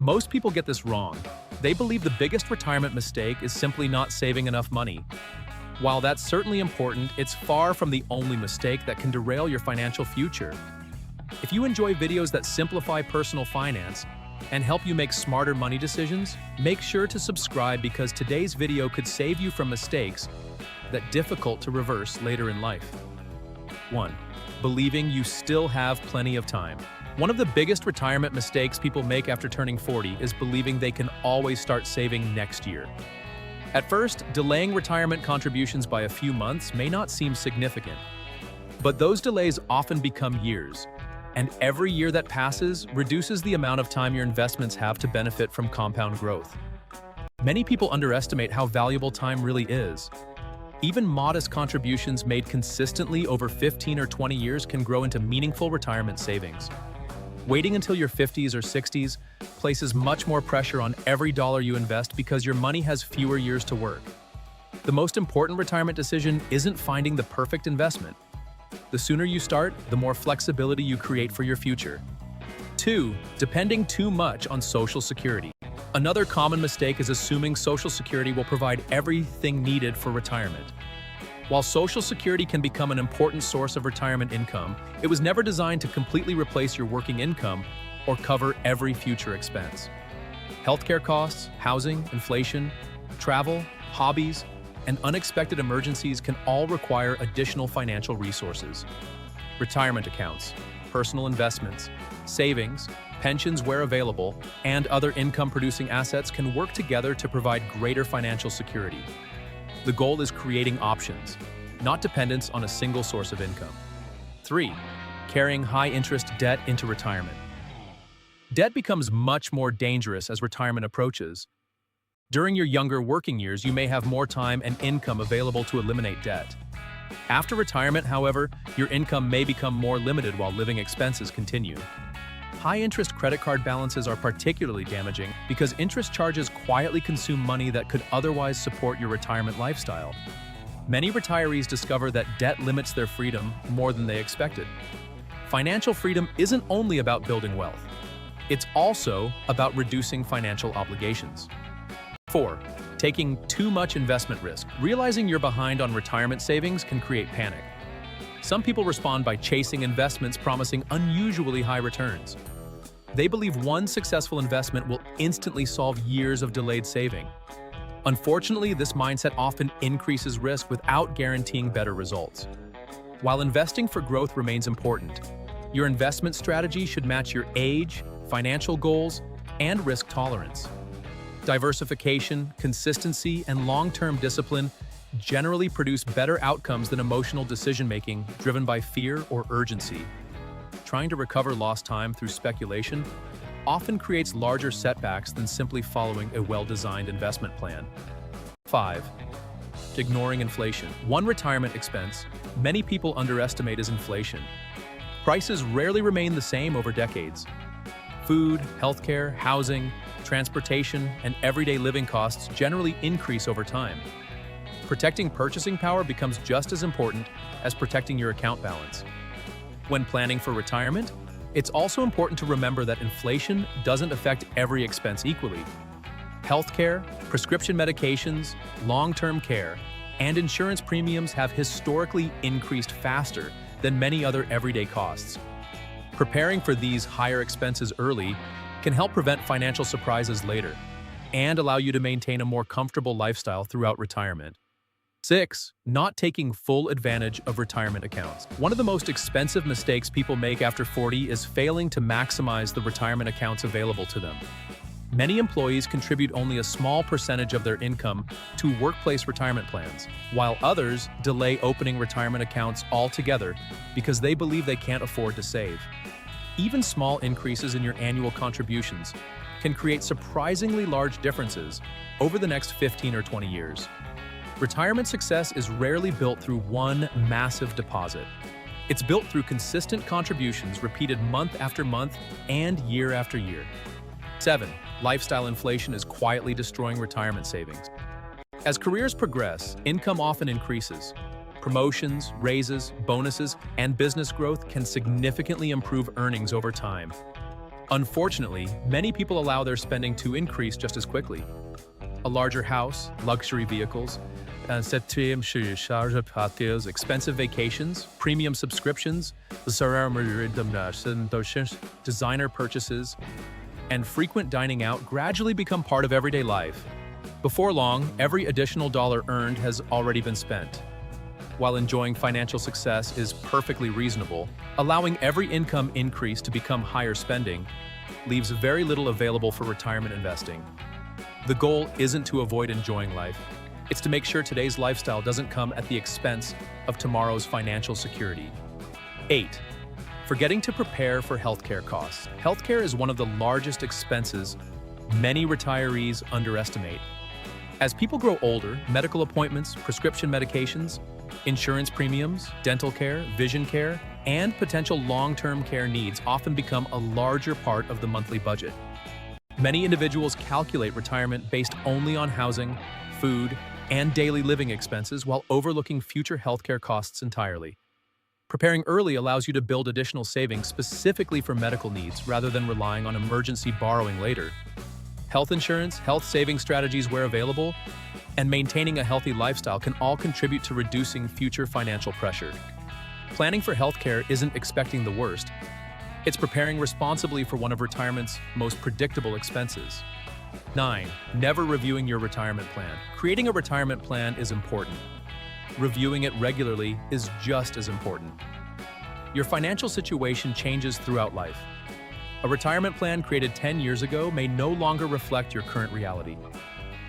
Most people get this wrong. They believe the biggest retirement mistake is simply not saving enough money. While that's certainly important, it's far from the only mistake that can derail your financial future. If you enjoy videos that simplify personal finance and help you make smarter money decisions, make sure to subscribe because today's video could save you from mistakes that are difficult to reverse later in life. 1. Believing you still have plenty of time. One of the biggest retirement mistakes people make after turning 40 is believing they can always start saving next year. At first, delaying retirement contributions by a few months may not seem significant, but those delays often become years, and every year that passes reduces the amount of time your investments have to benefit from compound growth. Many people underestimate how valuable time really is. Even modest contributions made consistently over 15 or 20 years can grow into meaningful retirement savings. Waiting until your 50s or 60s places much more pressure on every dollar you invest because your money has fewer years to work. The most important retirement decision isn't finding the perfect investment. The sooner you start, the more flexibility you create for your future. 2. Depending too much on Social Security. Another common mistake is assuming Social Security will provide everything needed for retirement. While Social Security can become an important source of retirement income, it was never designed to completely replace your working income or cover every future expense. Healthcare costs, housing, inflation, travel, hobbies, and unexpected emergencies can all require additional financial resources. Retirement accounts, personal investments, savings, pensions where available, and other income-producing assets can work together to provide greater financial security. The goal is creating options, not dependence on a single source of income. 3. Carrying high-interest debt into retirement. Debt becomes much more dangerous as retirement approaches. During your younger working years, you may have more time and income available to eliminate debt. After retirement, however, your income may become more limited while living expenses continue. High-interest credit card balances are particularly damaging because interest charges quietly consume money that could otherwise support your retirement lifestyle. Many retirees discover that debt limits their freedom more than they expected. Financial freedom isn't only about building wealth. It's also about reducing financial obligations. 4. Taking too much investment risk. Realizing you're behind on retirement savings can create panic. Some people respond by chasing investments promising unusually high returns. They believe one successful investment will instantly solve years of delayed saving. Unfortunately, this mindset often increases risk without guaranteeing better results. While investing for growth remains important, your investment strategy should match your age, financial goals, and risk tolerance. Diversification, consistency, and long-term discipline generally produce better outcomes than emotional decision-making driven by fear or urgency. Trying to recover lost time through speculation often creates larger setbacks than simply following a well-designed investment plan. 5. Ignoring inflation. One retirement expense many people underestimate is inflation. Prices rarely remain the same over decades. Food, healthcare, housing, transportation, and everyday living costs generally increase over time. Protecting purchasing power becomes just as important as protecting your account balance. When planning for retirement, it's also important to remember that inflation doesn't affect every expense equally. Healthcare, prescription medications, long-term care, and insurance premiums have historically increased faster than many other everyday costs. Preparing for these higher expenses early can help prevent financial surprises later and allow you to maintain a more comfortable lifestyle throughout retirement. 6. Not taking full advantage of retirement accounts. One of the most expensive mistakes people make after 40 is failing to maximize the retirement accounts available to them. Many employees contribute only a small percentage of their income to workplace retirement plans, while others delay opening retirement accounts altogether because they believe they can't afford to save. Even small increases in your annual contributions can create surprisingly large differences over the next 15 or 20 years. Retirement success is rarely built through one massive deposit. It's built through consistent contributions repeated month after month and year after year. 7. Lifestyle inflation is quietly destroying retirement savings. As careers progress, income often increases. Promotions, raises, bonuses, and business growth can significantly improve earnings over time. Unfortunately, many people allow their spending to increase just as quickly. A larger house, luxury vehicles, expensive vacations, premium subscriptions, designer purchases, and frequent dining out gradually become part of everyday life. Before long, every additional dollar earned has already been spent. While enjoying financial success is perfectly reasonable, allowing every income increase to become higher spending leaves very little available for retirement investing. The goal isn't to avoid enjoying life. It's to make sure today's lifestyle doesn't come at the expense of tomorrow's financial security. 8. Forgetting to prepare for healthcare costs. Healthcare is one of the largest expenses many retirees underestimate. As people grow older, medical appointments, prescription medications, insurance premiums, dental care, vision care, and potential long-term care needs often become a larger part of the monthly budget. Many individuals calculate retirement based only on housing, food, and daily living expenses while overlooking future healthcare costs entirely. Preparing early allows you to build additional savings specifically for medical needs rather than relying on emergency borrowing later. Health insurance, health saving strategies where available, and maintaining a healthy lifestyle can all contribute to reducing future financial pressure. Planning for healthcare isn't expecting the worst. It's preparing responsibly for one of retirement's most predictable expenses. 9. Never reviewing your retirement plan. Creating a retirement plan is important. Reviewing it regularly is just as important. Your financial situation changes throughout life. A retirement plan created 10 years ago may no longer reflect your current reality.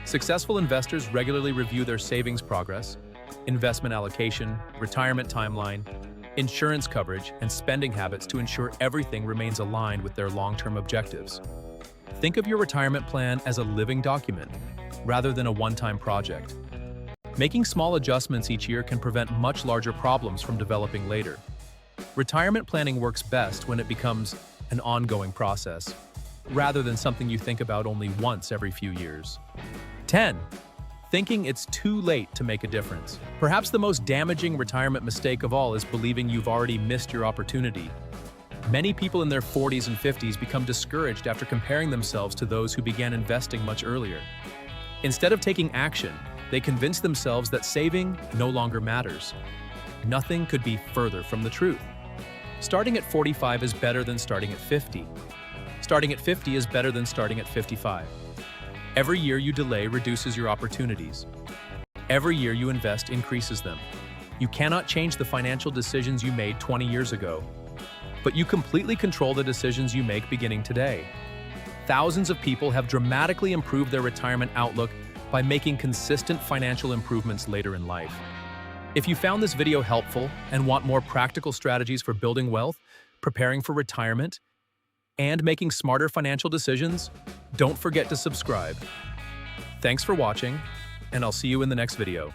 Successful investors regularly review their savings progress, investment allocation, retirement timeline, insurance coverage, and spending habits to ensure everything remains aligned with their long-term objectives. Think of your retirement plan as a living document, rather than a one-time project. Making small adjustments each year can prevent much larger problems from developing later. Retirement planning works best when it becomes an ongoing process, rather than something you think about only once every few years. 10. Thinking it's too late to make a difference. Perhaps the most damaging retirement mistake of all is believing you've already missed your opportunity. Many people in their 40s and 50s become discouraged after comparing themselves to those who began investing much earlier. Instead of taking action, they convince themselves that saving no longer matters. Nothing could be further from the truth. Starting at 45 is better than starting at 50. Starting at 50 is better than starting at 55. Every year you delay reduces your opportunities. Every year you invest increases them. You cannot change the financial decisions you made 20 years ago, but you completely control the decisions you make beginning today. Thousands of people have dramatically improved their retirement outlook by making consistent financial improvements later in life. If you found this video helpful and want more practical strategies for building wealth, preparing for retirement, and making smarter financial decisions, don't forget to subscribe. Thanks for watching, and I'll see you in the next video.